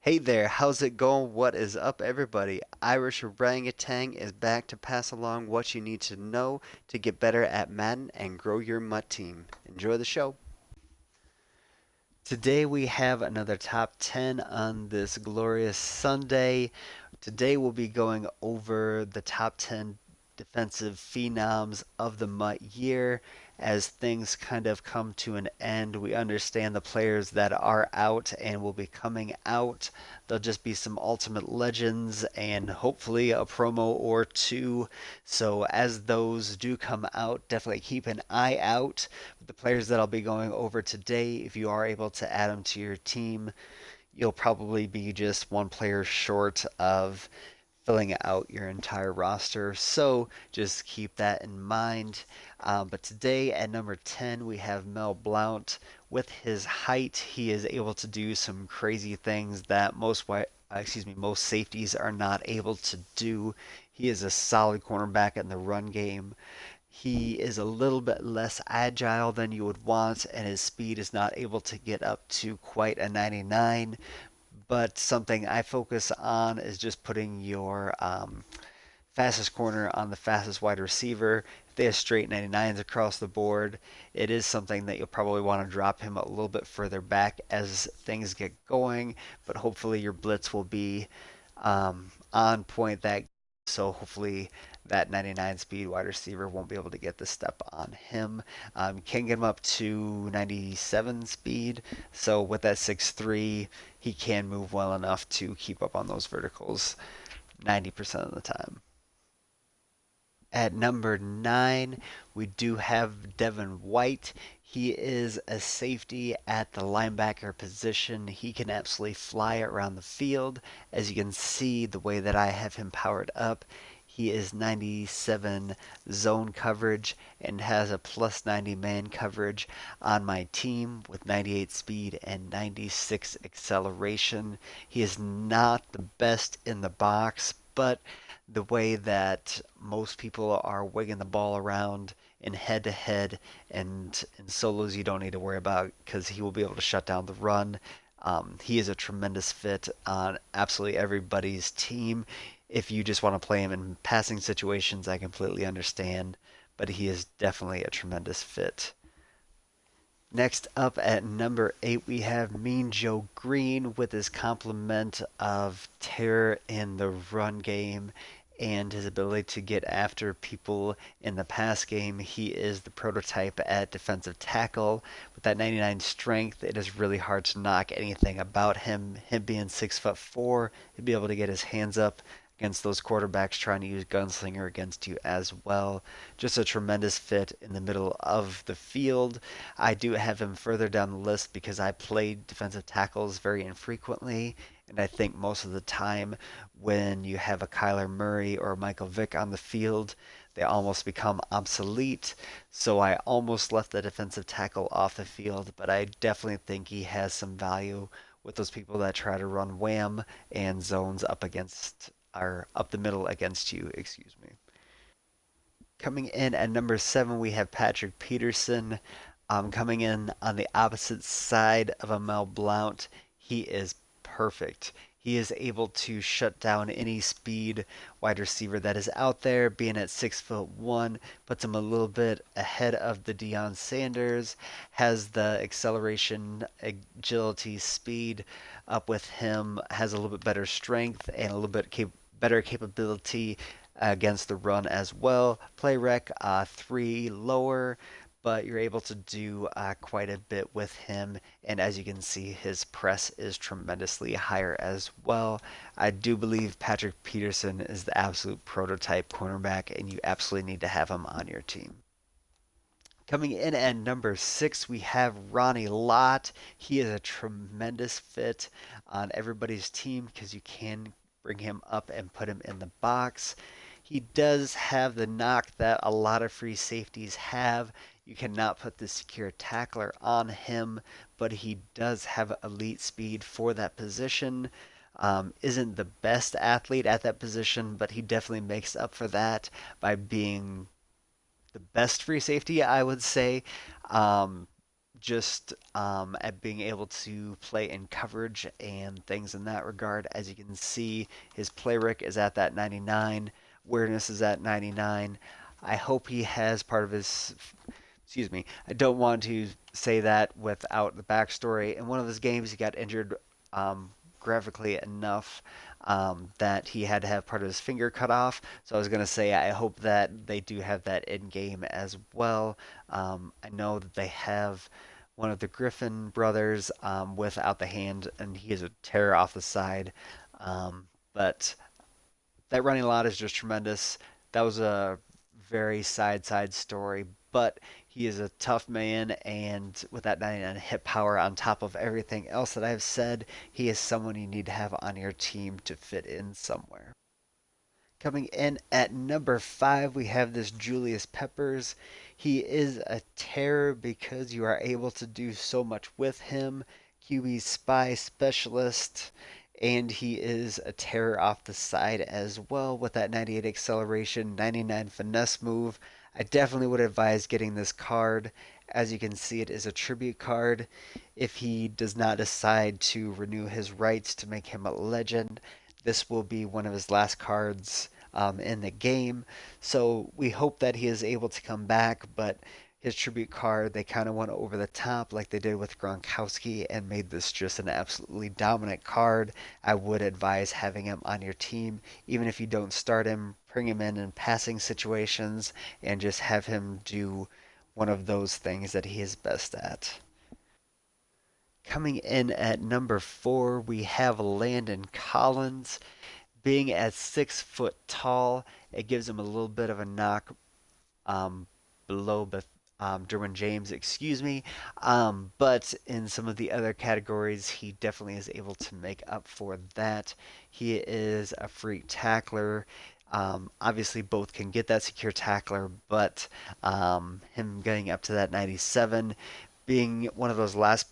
Hey there, how's it going? What is up, everybody? Irish Orangutan is back to pass along what you need to know to get better at Madden and grow your Mutt team. Enjoy the show. Today we have another top 10 on this glorious Sunday. Today we'll be going over the top 10 defensive phenoms of the Mutt year. As things kind of come to an end, we understand the players that are out and will be coming out. There'll just be some ultimate legends and hopefully a promo or two. So as those do come out, definitely keep an eye out. The players that I'll be going over today, if you are able to add them to your team, you'll probably be just one player short of filling out your entire roster. So just keep that in mind. But today at number 10, we have Mel Blount. With his height, he is able to do some crazy things that most safeties are not able to do. He is a solid cornerback in the run game. He is a little bit less agile than you would want, and his speed is not able to get up to quite a 99. But something I focus on is just putting your fastest corner on the fastest wide receiver. If they have straight 99s across the board, it is something that you'll probably want to drop him a little bit further back as things get going. But hopefully your blitz will be on point that so hopefully that 99 speed wide receiver won't be able to get the step on him. Can get him up to 97 speed. So with that 6'3", he can move well enough to keep up on those verticals 90% of the time. At number 9, we do have Devon White. He is a safety at the linebacker position. He can absolutely fly around the field. As you can see, the way that I have him powered up, he is 97 zone coverage and has a plus 90 man coverage on my team with 98 speed and 96 acceleration. He is not the best in the box, but the way that most people are wigging the ball around in head to head and in solos you don't need to worry about because he will be able to shut down the run. He is a tremendous fit on absolutely everybody's team. If you just want to play him in passing situations, I completely understand, but he is definitely a tremendous fit. Next up at number 8, we have Mean Joe Green with his complement of terror in the run game and his ability to get after people in the pass game. He is the prototype at defensive tackle. With that 99 strength, it is really hard to knock anything about him. Him being 6'4", he'd be able to get his hands up against those quarterbacks trying to use gunslinger against you as well. Just a tremendous fit in the middle of the field. I do have him further down the list because I played defensive tackles very infrequently, and I think most of the time when you have a Kyler Murray or a Michael Vick on the field, they almost become obsolete. So I almost left the defensive tackle off the field, but I definitely think he has some value with those people that try to run wham and zones up against or up the middle against you, excuse me. Coming in at number 7, we have Patrick Peterson. Coming in on the opposite side of a Mel Blount, he is perfect. He is able to shut down any speed wide receiver that is out there. Being at 6'1" puts him a little bit ahead of the Deion Sanders. Has the acceleration, agility, speed up with him. Has a little bit better strength and a little bit better capability against the run as well. Play rec 3 lower, but you're able to do quite a bit with him. And as you can see, his press is tremendously higher as well. I do believe Patrick Peterson is the absolute prototype cornerback, and you absolutely need to have him on your team. Coming in at number 6, we have Ronnie Lott. He is a tremendous fit on everybody's team because you can bring him up and put him in the box. He does have the knock that a lot of free safeties have. You cannot put the secure tackler on him, but he does have elite speed for that position. Isn't the best athlete at that position, but he definitely makes up for that by being the best free safety, I would say. Um, just at being able to play in coverage and things in that regard. As you can see, his play rec is at that 99, awareness is at 99. I hope he has part of his. Excuse me. I don't want to say that without the backstory. In one of his games, he got injured um, graphically enough that he had to have part of his finger cut off. So I was going to say I hope that they do have that in game as well. I know that they have one of the Griffin brothers without the hand, and he is a terror off the side. But that Ronnie Lott is just tremendous. That was a very side story, but he is a tough man, and with that 99 hit power on top of everything else that I've said, he is someone you need to have on your team to fit in somewhere. Coming in at number 5, we have this Julius Peppers. He is a terror because you are able to do so much with him. QB spy specialist, and he is a terror off the side as well with that 98 acceleration, 99 finesse move. I definitely would advise getting this card. As you can see, it is a tribute card. If he does not decide to renew his rights to make him a legend, this will be one of his last cards in the game. So we hope that he is able to come back, but his tribute card, they kind of went over the top like they did with Gronkowski and made this just an absolutely dominant card. I would advise having him on your team, even if you don't start him, bring him in passing situations and just have him do one of those things that he is best at. Coming in at number 4, we have Landon Collins. Being at 6 foot tall, it gives him a little bit of a knock um, below Derwin James, excuse me. But in some of the other categories, he definitely is able to make up for that. He is a freak tackler. Obviously, both can get that secure tackler, but him getting up to that 97, being one of those last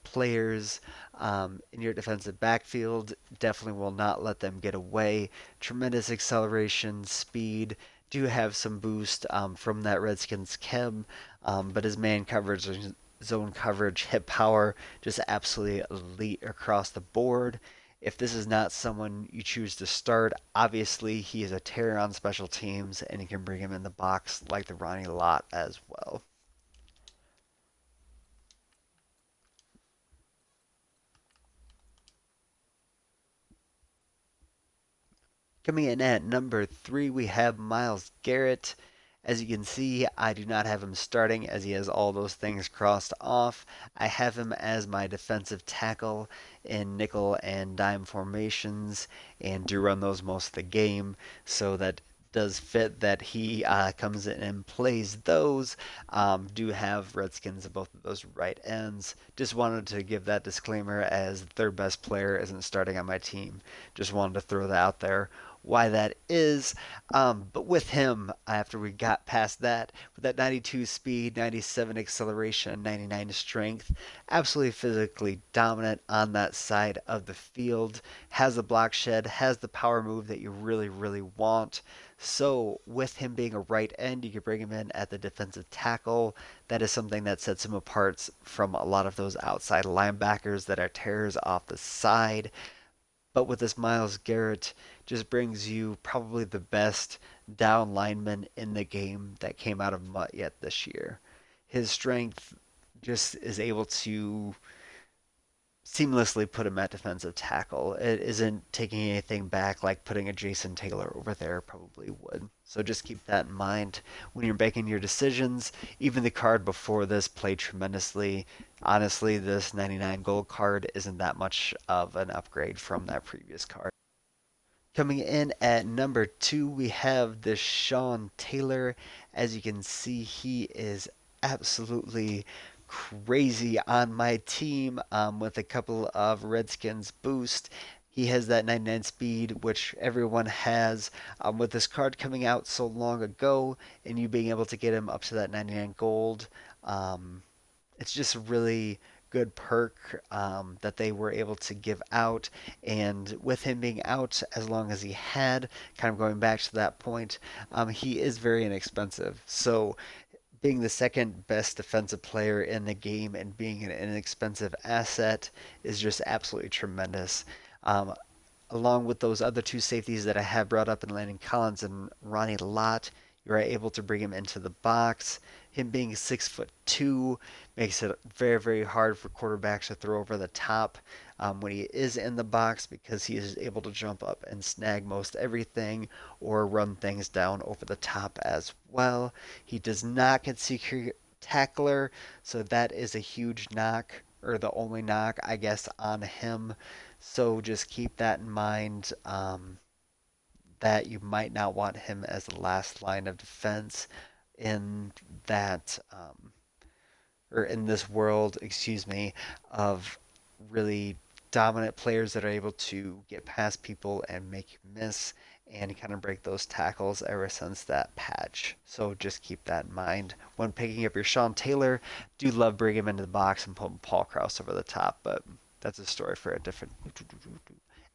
players in your defensive backfield, definitely will not let them get away. Tremendous acceleration, speed, do have some boost from that Redskins chem, but his man coverage, zone coverage, hit power, just absolutely elite across the board. If this is not someone you choose to start, obviously he is a terror on special teams, and you can bring him in the box like the Ronnie Lott as well. Coming in at number 3, we have Myles Garrett. As you can see, I do not have him starting as he has all those things crossed off. I have him as my defensive tackle in nickel and dime formations and do run those most of the game, so that does fit that he comes in and plays those. Do have Redskins at both of those right ends. Just wanted to give that disclaimer as the third best player isn't starting on my team. Just wanted to throw that out there why that is. But with him, after we got past that, with that 92 speed, 97 acceleration, 99 strength, absolutely physically dominant on that side of the field, has the block shed, has the power move that you really want. So with him being a right end, you could bring him in at the defensive tackle. That is something that sets him apart from a lot of those outside linebackers that are terrors off the side. But with this Myles Garrett, just brings you probably the best down lineman in the game that came out of Mutt yet this year. His strength just is able to seamlessly put him at defensive tackle. It isn't taking anything back like putting a Jason Taylor over there probably would. So just keep that in mind when you're making your decisions. Even the card before this played tremendously. Honestly, this 99 gold card isn't that much of an upgrade from that previous card. Coming in at number 2, we have this Sean Taylor. As you can see, he is absolutely crazy on my team with a couple of Redskins boost. He has that 99 speed, which everyone has. With this card coming out so long ago and you being able to get him up to that 99 gold, it's just really good perk that they were able to give out. And with him being out as long as he had, kind of going back to that point, he is very inexpensive. So being the second best defensive player in the game and being an inexpensive asset is just absolutely tremendous. Um, Along with those other two safeties that I have brought up in Landon Collins and Ronnie Lott, you are able to bring him into the box. Him being 6'2" makes it very, very hard for quarterbacks to throw over the top when he is in the box because he is able to jump up and snag most everything or run things down over the top as well. He does not get secret tackler, so that is a huge knock, or the only knock, I guess, on him. So just keep that in mind that you might not want him as the last line of defense in that or in this world, excuse me, of really dominant players that are able to get past people and make you miss and kind of break those tackles ever since that patch. So just keep that in mind when picking up your Sean Taylor. Do love bringing him into the box and putting Paul Krause over the top, but that's a story for a different.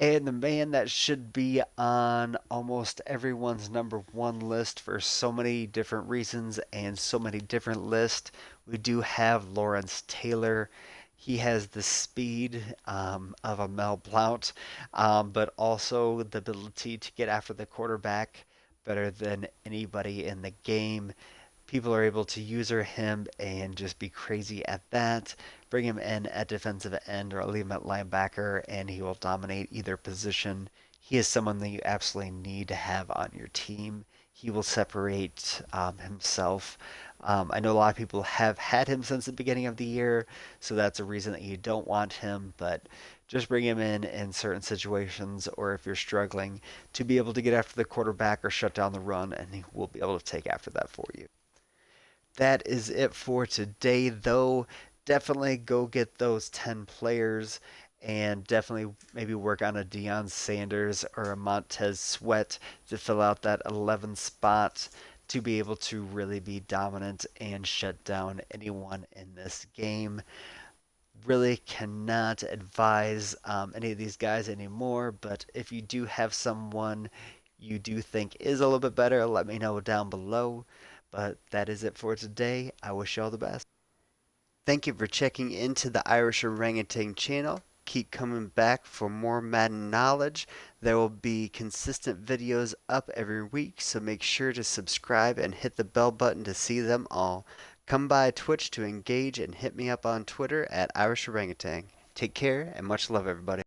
And the man that should be on almost everyone's number one list for so many different reasons and so many different lists, we do have Lawrence Taylor. He has the speed of a Mel Blount, but also the ability to get after the quarterback better than anybody in the game. People are able to user him and just be crazy at that. Bring him in at defensive end or leave him at linebacker, and he will dominate either position. He is someone that you absolutely need to have on your team. He will separate himself. I know a lot of people have had him since the beginning of the year, so that's a reason that you don't want him, but just bring him in certain situations, or if you're struggling, to be able to get after the quarterback or shut down the run, and he will be able to take after that for you. That is it for today, though. Definitely go get those 10 players and definitely maybe work on a Deion Sanders or a Montez Sweat to fill out that 11th spot to be able to really be dominant and shut down anyone in this game. Really cannot advise any of these guys anymore, but if you do have someone you do think is a little bit better, let me know down below. But that is it for today. I wish you all the best. Thank you for checking into the Irish Orangutan channel. Keep coming back for more Madden knowledge. There will be consistent videos up every week, so make sure to subscribe and hit the bell button to see them all. Come by Twitch to engage and hit me up on Twitter at Irish Orangutan. Take care and much love, everybody.